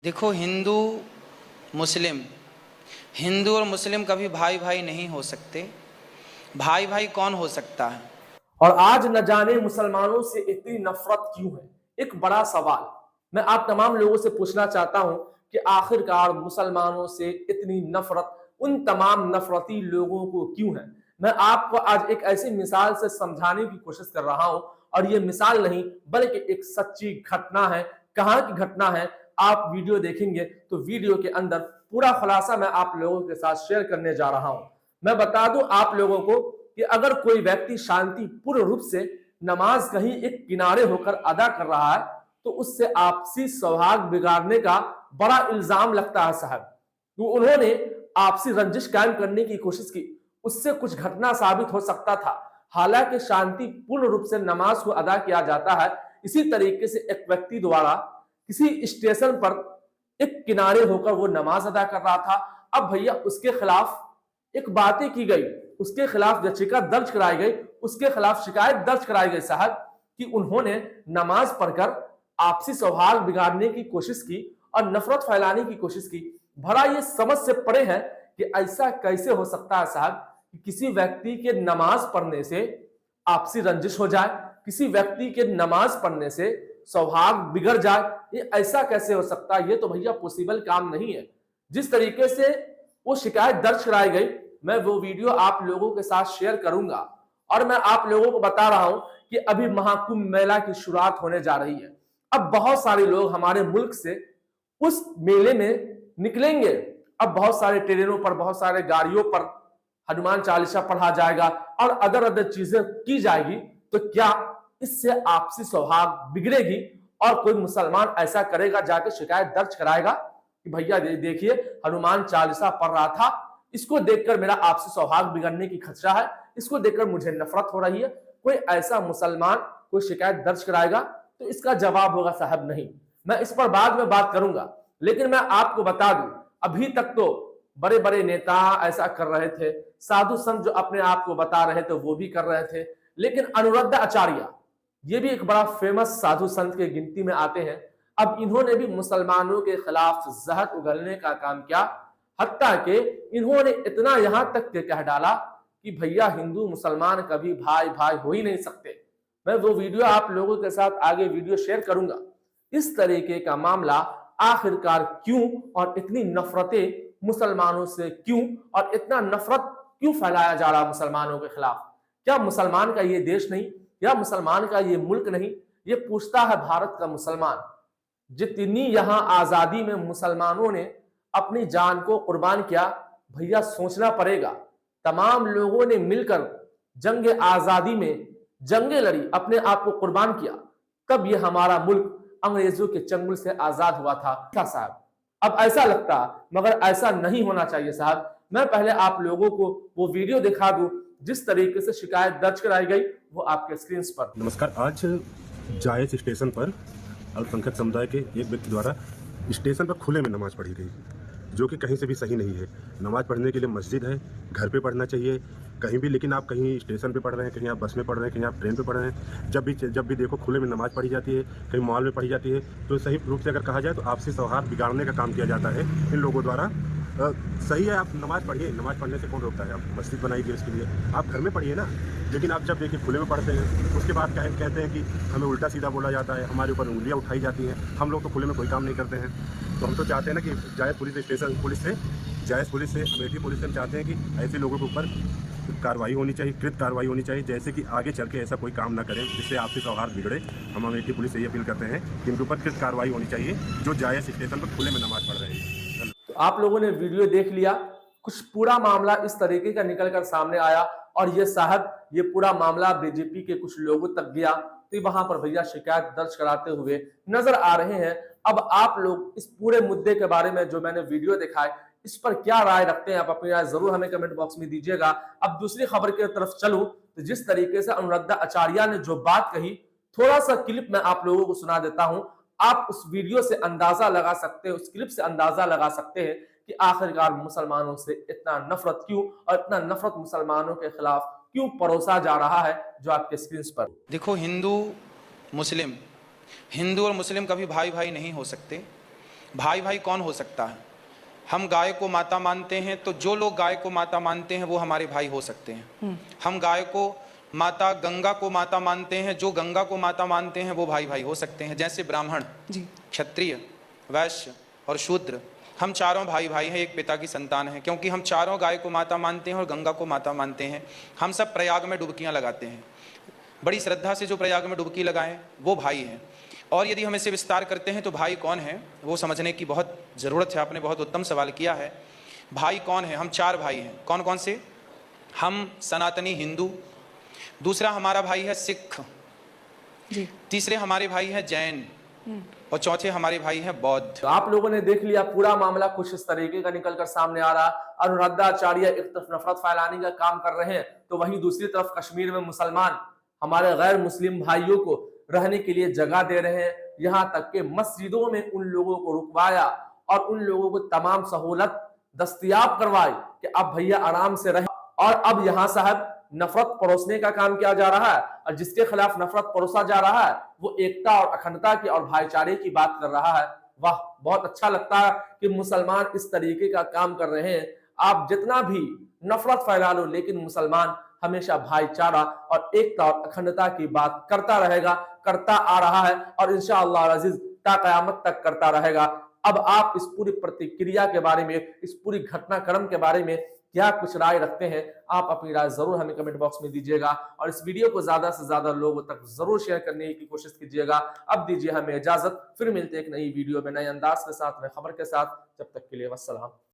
देखो, हिंदू और मुस्लिम कभी भाई भाई नहीं हो सकते। भाई भाई कौन हो सकता है? और आज न जाने मुसलमानों से इतनी नफरत क्यों है। एक बड़ा सवाल मैं आप तमाम लोगों से पूछना चाहता हूं कि आखिरकार मुसलमानों से इतनी नफरत उन तमाम नफरती लोगों को क्यों है। मैं आपको आज एक ऐसी मिसाल से समझाने की कोशिश कर रहा हूं, और यह मिसाल नहीं बल्कि एक सच्ची घटना है। कहां की घटना है, आप वीडियो देखेंगे तो वीडियो के अंदर पूरा खुलासा मैं आप लोगों के साथ शेयर करने जा रहा हूं। मैं बता दूं आप लोगों को कि अगर कोई व्यक्ति शांतिपूर्ण रूप से नमाज कहीं एक किनारे होकर अदा कर रहा है तो उससे आपसी सौहार्द बिगाड़ने का बड़ा इल्जाम लगता है साहब। तो उन्होंने आपसी रंजिश कायम करने की कोशिश की, उससे कुछ घटना साबित हो सकता था। हालांकि शांतिपूर्ण रूप से नमाज को अदा किया जाता है। इसी तरीके से एक व्यक्ति द्वारा किसी स्टेशन पर एक किनारे होकर वो नमाज अदा कर रहा था। अब भैया उसके खिलाफ एक बातें की गई, उसके खिलाफ याचिका दर्ज कराई गई, उसके खिलाफ शिकायत दर्ज कराई गई साहब कि उन्होंने नमाज पढ़कर आपसी सौहार्द बिगाड़ने की कोशिश की और नफरत फैलाने की कोशिश की। भला ये समझ से परे है कि ऐसा कैसे हो सकता है साहब कि किसी व्यक्ति के नमाज पढ़ने से आपसी रंजिश हो जाए, किसी व्यक्ति के नमाज पढ़ने से सौहार्द बिगड़ जाए। ये ऐसा कैसे हो सकता है? ये तो भैया पॉसिबल काम नहीं है। जिस तरीके से वो शिकायत दर्ज कराई गई, मैं वो वीडियो आप लोगों के साथ शेयर करूंगा। और मैं आप लोगों को बता रहा हूं कि अभी महाकुंभ मेला की शुरुआत होने जा रही है। अब बहुत सारे लोग हमारे मुल्क से उस मेले में निकलेंगे। अब बहुत सारे ट्रेनों पर, बहुत सारे गाड़ियों पर हनुमान चालीसा पढ़ा जाएगा और अदर अदर चीजें की जाएगी। तो क्या इससे आपसी सौहार्द बिगड़ेगी? और कोई मुसलमान ऐसा करेगा, जाकर शिकायत दर्ज कराएगा कि भैया देखिए हनुमान चालीसा पढ़ रहा था, इसको देखकर मेरा आपसी सौहार्द बिगड़ने की खतरा है, इसको देखकर मुझे नफरत हो रही है। कोई ऐसा मुसलमान कोई शिकायत दर्ज कराएगा? तो इसका जवाब होगा साहब नहीं। मैं इस पर बाद में बात करूंगा, लेकिन मैं आपको बता दूं अभी तक तो बड़े बड़े नेता ऐसा कर रहे थे, साधु संत जो अपने आप को बता रहे थे वो भी कर रहे थे। लेकिन अनुरुद्ध आचार्य ये भी एक बड़ा फेमस साधु संत के गिनती में आते हैं। अब इन्होंने भी मुसलमानों के खिलाफ जहर उगलने का काम किया। हत्ता कि इन्होंने इतना यहां तक के कह डाला कि भैया हिंदू मुसलमान कभी भाई भाई हो ही नहीं सकते। मैं वो वीडियो आप लोगों के साथ आगे वीडियो शेयर करूंगा। इस तरीके का मामला आखिरकार क्यों, और इतनी नफरतें मुसलमानों से क्यों, और इतना नफरत क्यों फैलाया जा रहा मुसलमानों के खिलाफ? क्या मुसलमान का ये देश नहीं, या मुसलमान का ये मुल्क नहीं? ये पूछता है भारत का मुसलमान। जितनी यहां आजादी में मुसलमानों ने अपनी जान को कुर्बान किया, भैया सोचना पड़ेगा। तमाम लोगों ने मिलकर जंग आजादी में जंगे लड़ी, अपने आप को कुर्बान किया, तब ये हमारा मुल्क अंग्रेजों के चंगुल से आजाद हुआ था साहब। अब ऐसा लगता, मगर ऐसा नहीं होना चाहिए साहब। मैं पहले आप लोगों को वो वीडियो दिखा दूं जिस तरीके से शिकायत दर्ज कराई गई, वो आपके स्क्रीन पर। नमस्कार। आज जायज स्टेशन पर अल्पसंख्यक समुदाय के एक व्यक्ति द्वारा स्टेशन पर खुले में नमाज पढ़ी गई, जो कि कहीं से भी सही नहीं है। नमाज पढ़ने के लिए मस्जिद है, घर पे पढ़ना चाहिए, कहीं भी। लेकिन आप कहीं स्टेशन पे पढ़ रहे हैं, कहीं आप बस में पढ़ रहे हैं, कहीं आप ट्रेन पे पढ़ रहे हैं, जब भी देखो खुले में नमाज पढ़ी जाती है, कहीं मॉल में पढ़ी जाती है। तो सही रूप से अगर कहा जाए तो आपसी सौहार्द बिगाड़ने का काम किया जाता है इन लोगों द्वारा। सही है, आप नमाज पढ़िए, नमाज पढ़ने से कौन रोकता है? आप मस्जिद बनाई गई उसके लिए, आप घर में पढ़िए ना। लेकिन आप जब देखिए खुले में पढ़ते हैं, उसके बाद कहते हैं कि हमें उल्टा सीधा बोला जाता है, हमारे ऊपर उंगलियां उठाई जाती हैं। हम लोग तो खुले में कोई काम नहीं करते हैं। तो हम तो चाहते हैं ना कि जायज पुलिस से, अमेठी पुलिस से हम चाहते हैं कि ऐसे लोगों के ऊपर कार्रवाई होनी चाहिए, कृत कार्रवाई होनी चाहिए, जैसे कि आगे चल के ऐसा कोई काम ना करें जिससे आपसी सौहार्द बिगड़े। हम अमेठी पुलिस से ये अपील करते हैं कि इनके ऊपर कृत कार्रवाई होनी चाहिए जो जायज स्टेशन पर खुले में नमाज पढ़ रहे हैं। तो आप लोगों ने वीडियो देख लिया, कुछ पूरा मामला इस तरीके का निकल कर सामने आया, और ये साहब ये पूरा मामला बीजेपी के कुछ लोगों तक गया। तो वहां पर भैया शिकायत दर्ज कराते हुए नजर आ रहे हैं। अब आप लोग इस पूरे मुद्दे के बारे में जो मैंने वीडियो दिखाए, इस पर क्या राय रखते हैं? आप अपनी राय जरूर हमें कमेंट बॉक्स में दीजिएगा। अब दूसरी खबर की तरफ चलूं तो जिस तरीके से अनुरुद्ध आचार्य ने जो बात कही, थोड़ा सा क्लिप मैं आप लोगों को सुना देता हूं। आप उस वीडियो से अंदाजा लगा सकते हैं, उस क्लिप से अंदाजा लगा सकते हैं कि आखिरकार मुसलमानों से इतना नफरत क्यों, और इतना नफरत मुसलमानों के खिलाफ क्यों परोसा जा रहा है, जो आपके स्क्रीन पर। देखो, हिंदू और मुस्लिम कभी भाई भाई नहीं हो सकते। भाई भाई कौन हो सकता है? हम गाय को माता मानते हैं, तो जो लोग गाय को माता मानते हैं वो हमारे भाई हो सकते हैं। हम गाय को माता, गंगा को माता मानते हैं, जो गंगा को माता मानते हैं वो भाई भाई हो सकते हैं। जैसे ब्राह्मण, क्षत्रिय, वैश्य और शूद्र, हम चारों भाई भाई हैं, एक पिता की संतान हैं, क्योंकि हम चारों गाय को माता मानते हैं और गंगा को माता मानते हैं। हम सब प्रयाग में डुबकियां लगाते हैं, बड़ी श्रद्धा से जो प्रयाग में डुबकी लगाएं वो भाई हैं। और यदि हम इसे विस्तार करते हैं तो भाई कौन है वो समझने की बहुत ज़रूरत है। आपने बहुत उत्तम सवाल किया है। भाई कौन है? हम चार भाई हैं। कौन कौन से? हम सनातनी हिंदू, दूसरा हमारा भाई है सिख जी, तीसरे हमारे भाई है जैन और चौथे हमारे भाई हैं बौद्ध। तो आप लोगों ने देख लिया, पूरा मामला कुछ इस तरीके का निकलकर सामने आ रहा। अनुराधाचार्य एक तरफ नफरत फैलाने का काम कर रहे हैं, तो वहीं दूसरी तरफ कश्मीर में मुसलमान हमारे गैर मुस्लिम भाइयों को रहने के लिए जगह दे रहे हैं। यहाँ तक के मस्जिदों में उन लोगों को रुकवाया और उन लोगों को तमाम सहूलत दस्तयाब करवाई कि अब भैया आराम से रहे। और अब यहाँ साहब नफरत परोसने का काम किया जा रहा है, और जिसके खिलाफ नफरत परोसा जा रहा है वो एकता और अखंडता की और भाईचारे की बात कर रहा है। वाह, बहुत अच्छा लगता है कि मुसलमान इस तरीके का काम कर रहे हैं। आप जितना भी नफरत फैला लो, लेकिन मुसलमान हमेशा भाईचारा और एकता और अखंडता की बात करता रहेगा, करता आ रहा है और इंशाअल्लाह अज़ीज ता क़यामत तक करता रहेगा। अब आप इस पूरी प्रतिक्रिया के बारे में, इस पूरी घटनाक्रम के बारे में क्या कुछ राय रखते हैं? आप अपनी राय जरूर हमें कमेंट बॉक्स में दीजिएगा और इस वीडियो को ज्यादा से ज्यादा लोगों तक जरूर शेयर करने की कोशिश कीजिएगा। अब दीजिए हमें इजाजत, फिर मिलते हैं एक नई वीडियो में नए अंदाज के साथ, नई खबर के साथ। जब तक के लिए वस्सलाम।